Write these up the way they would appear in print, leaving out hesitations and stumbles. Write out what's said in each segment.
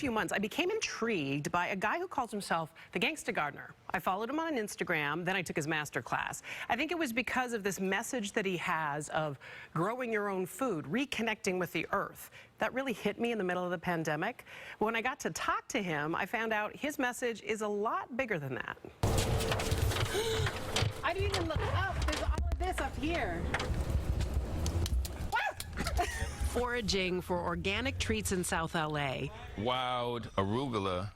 few months, I became intrigued by a guy who calls himself the Gangsta Gardener. I followed him on Instagram, then I took his master class. I think it was because of this message that he has of growing your own food, reconnecting with the earth. That really hit me in the middle of the pandemic. When I got to talk to him, I found out his message is a lot bigger than that. I didn't even look up. There's all of this up here. Foraging for organic treats in South LA. Wild arugula.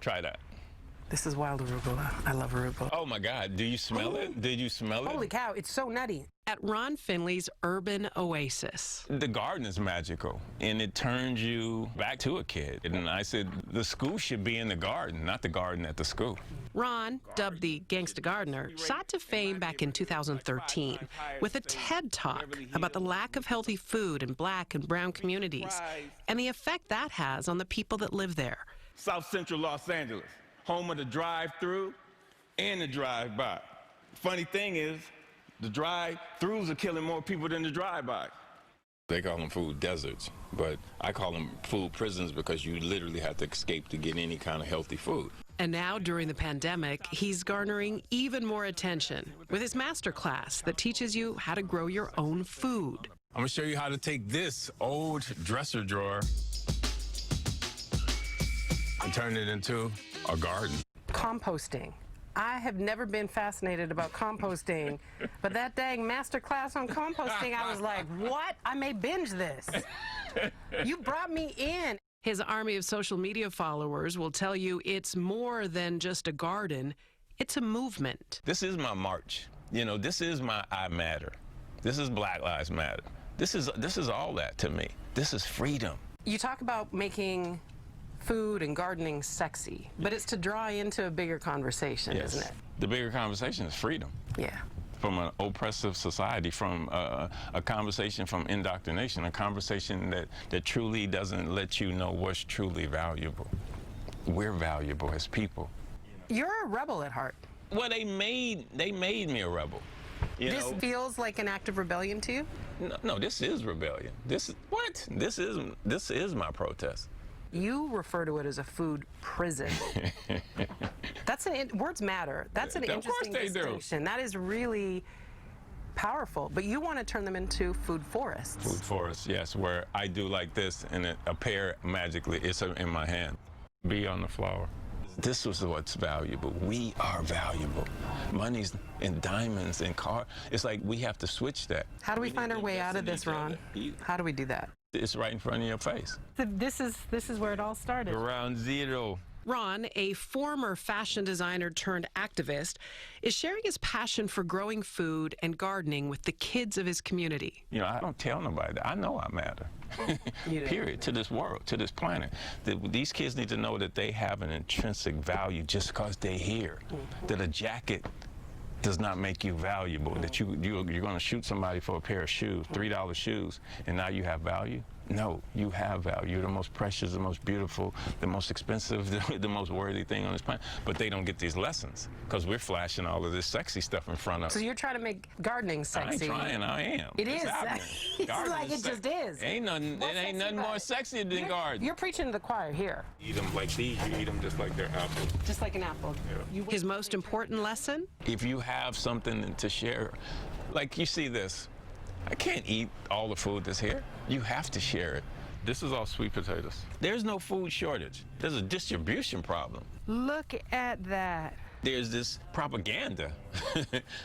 Try that. This is wild arugula. I love arugula. Oh my God, do you smell it? Did you smell it? Holy cow, it's so nutty. At Ron Finley's Urban Oasis. The garden is magical, and it turns you back to a kid. And I said, the school should be in the garden, not the garden at the school. Ron, dubbed the Gangsta Gardener, shot to fame back in 2013 with a TED Talk about the lack of healthy food in Black and brown communities and the effect that has on the people that live there. South Central Los Angeles, home of the drive-through and the drive-by. Funny thing is, the drive-throughs are killing more people than the drive-by. They call them food deserts, but I call them food prisons because you literally have to escape to get any kind of healthy food. And now, during the pandemic, he's garnering even more attention with his master class that teaches you how to grow your own food. I'm gonna show you how to take this old dresser drawer and turn it into a garden. Composting. I have never been fascinated about composting, but that dang master class on composting, I was like, what? I may binge this. You brought me in. His army of social media followers will tell you it's more than just a garden, it's a movement. This is my march. You know, this is my I Matter. This is Black Lives Matter. This is all that to me. This is freedom. You talk about making food and gardening sexy, but it's to draw into a bigger conversation, Yes. isn't it? The bigger conversation is freedom. Yeah. From an oppressive society, from a conversation from indoctrination, a conversation that truly doesn't let you know what's truly valuable. We're valuable as people. You're a rebel at heart. Well, they made me a rebel. This feels like an act of rebellion to you? No, this is rebellion. This is my protest. You refer to it as a food prison. That's words matter. That's an interesting distinction. That is really powerful. But you want to turn them into food forests. Food forests, yes, where I do like this and it appear magically. It's in my hand. Bee on the flower. This was what's valuable. We are valuable. Money's and diamonds and cars. It's like we have to switch that. How do we find our way out of this, Ron? How do we do that? It's right in front of your face. This is where it all started. Around zero. Ron, a former fashion designer turned activist, is sharing his passion for growing food and gardening with the kids of his community. You know, I don't tell nobody that. I know I matter. Period. To this world, to this planet. These kids need to know that they have an intrinsic value just because they're here. That a jacket does not make you valuable, that you're going to shoot somebody for a pair of shoes, $3 shoes, and now you have value. No, you have value. You're the most precious, the most beautiful, the most expensive, the most worthy thing on this planet. But they don't get these lessons because we're flashing all of this sexy stuff in front of us. So you're trying to make gardening sexy. I ain't trying, I am. It is. It's like it just is. Ain't nothing, it ain't nothing more sexy than garden. You're preaching to the choir here. Eat them like these, you eat them just like they're apples. Just like an apple. Yeah. His most important lesson? If you have something to share, like you see this, I can't eat all the food that's here. You have to share it. This is all sweet potatoes. There's no food shortage. There's a distribution problem. Look at that. There's this propaganda,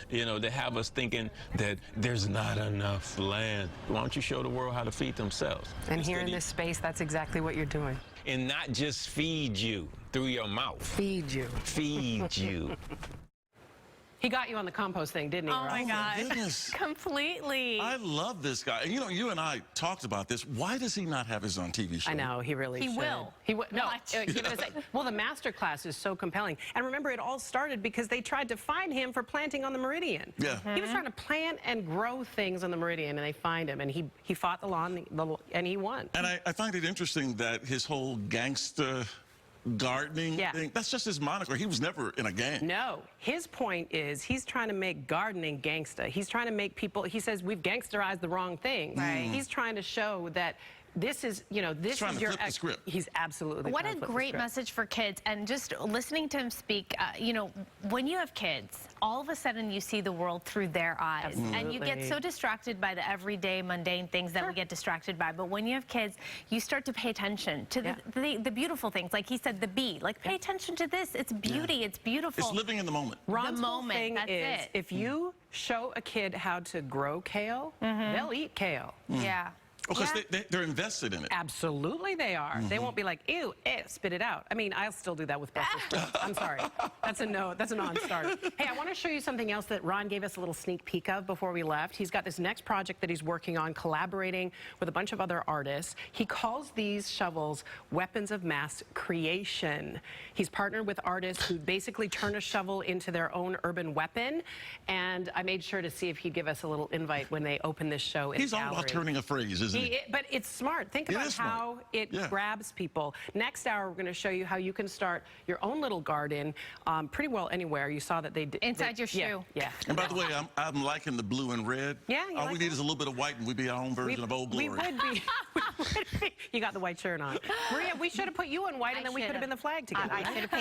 you know, to have us thinking that there's not enough land. Why don't you show the world how to feed themselves? And here in this space, that's exactly what you're doing. And not just feed you through your mouth. Feed you. Feed you. He got you on the compost thing, didn't he? Oh my gosh, goodness. completely. I love this guy. You know, you and I talked about this. Why does he not have his own TV show? I know, he really should. will. He will. No, Watch. he was like, well, the master class is so compelling. And remember, it all started because they tried to find him for planting on the Meridian. Yeah. He was trying to plant and grow things on the Meridian, and they find him, and he fought the law, and he won. And I find it interesting that his whole gangster gardening thing, that's just his moniker. He was never in a gang. No. His point is he's trying to make gardening gangsta. He's trying to make people, he says we've gangsterized the wrong things. Right. He's trying to show that this is, you know, this trying is to your flip the script. He's absolutely What trying a to flip the great script. message for kids. And just listening to him speak, you know, when you have kids, all of a sudden you see the world through their eyes. And you get so distracted by the everyday mundane things that we get distracted by. But when you have kids, you start to pay attention to the beautiful things. Like he said, the bee. Like, pay attention to this. It's beauty. It's beautiful. It's living in the moment. Ron's whole moment, thing that's is, it. if you show a kid how to grow kale, they'll eat kale. Yeah. Because they're invested in it. Absolutely they are. They won't be like, ew, spit it out. I mean, I'll still do that with Brussels sprouts. I'm sorry. That's a no. That's a non-starter. Hey, I want to show you something else that Ron gave us a little sneak peek of before we left. He's got this next project that he's working on, collaborating with a bunch of other artists. He calls these shovels weapons of mass creation. He's partnered with artists who basically turn a shovel into their own urban weapon. And I made sure to see if he'd give us a little invite when they open this show in He's all about turning a phrase, isn't he? But it's smart. Think about how it grabs people. Next hour, we're going to show you how you can start your own little garden pretty well anywhere. You saw that they did. Inside your shoe. Yeah. And by the way, I'm liking the blue and red. Yeah, all we need is a little bit of white and we'd be our own version of Old Glory. We would be. You got the white shirt on. Maria, we should have put you in white and then we could have been the flag together. I should have paid